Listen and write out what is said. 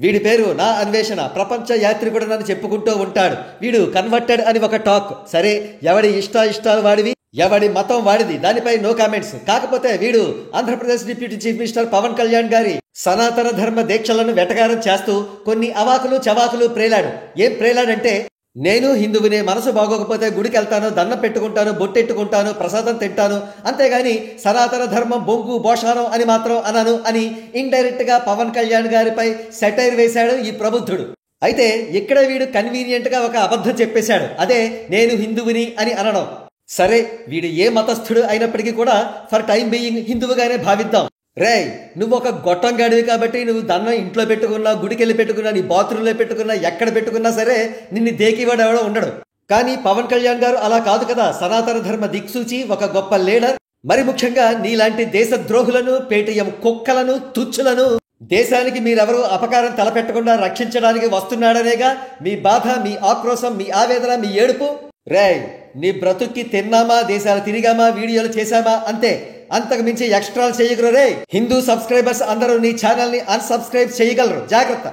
వీడి పేరు నా అన్వేషణ, ప్రపంచ యాత్రికుడనని చెప్పుకుంటూ ఉంటాడు. వీడు కన్వర్టెడ్ అని ఒక టాక్. సరే, ఎవడి ఇష్టాలు వాడివి, ఎవడి మతం వాడిది, దానిపై నో కామెంట్స్. కాకపోతే వీడు Andhra Pradesh deputy chief minister Pawan Kalyan గారి సనాతన ధర్మ దీక్షలను వెటకారం చేస్తూ కొన్ని అవాకులు చవాకులు ప్రేలాడు. ఏం ప్రేలాడంటే, నేను హిందువునే, మనసు బాగోకపోతే గుడికి వెళ్తాను, దండం పెట్టుకుంటాను, బొట్టెట్టుకుంటాను, ప్రసాదం తింటాను, అంతేగాని సనాతన ధర్మం బొంగు బోషానం అని మాత్రం అనను అని ఇండైరెక్ట్ గా పవన్ కళ్యాణ్ గారిపై సెటైర్ వేశాడు ఈ ప్రబుద్ధుడు. అయితే ఇక్కడ వీడు కన్వీనియంట్ గా ఒక అబద్ధం చెప్పేశాడు. అదే నేను హిందువుని అని అనడం. సరే, వీడు ఏ మతస్థుడు అయినప్పటికీ కూడా ఫర్ టైం బీయింగ్ హిందువుగానే భావిద్దాం. రేయ్, నువ్వు ఒక గొట్టం గాడివి కాబట్టి నువ్వు దండం ఇంట్లో పెట్టుకున్నా, గుడికెళ్ళి పెట్టుకున్నా, నీ బాత్రూంలో పెట్టుకున్నా, ఎక్కడ పెట్టుకున్నా సరే నిన్ను దేకివాడు ఎవడో ఉండడు. కానీ పవన్ కళ్యాణ్ గారు అలా కాదు కదా. సనాతన ధర్మ దిక్సూచి, ఒక గొప్ప లీడర్. మరి ముఖ్యంగా నీలాంటి దేశ ద్రోహులను, పేటీఎం కుక్కలను, తుచ్చులను దేశానికి మీరెవరూ అపకారం తలపెట్టకుండా రక్షించడానికి వస్తున్నాడనేగా మీ బాధ, మీ ఆక్రోశం, మీ ఆవేదన, మీ ఏడుపు. రేయ్, నీ బ్రతుక్కి తిన్నామా, దేశాలు తిరిగామా, వీడియోలు చేశామా, అంతే. అంతకు మించి ఎక్స్ట్రాలు చేయగలరు. రే హిందూ సబ్స్క్రైబర్స్ అందరూ నీ ఛానల్ ని అన్సబ్స్క్రైబ్ చేయగలరు. జాగ్రత్త.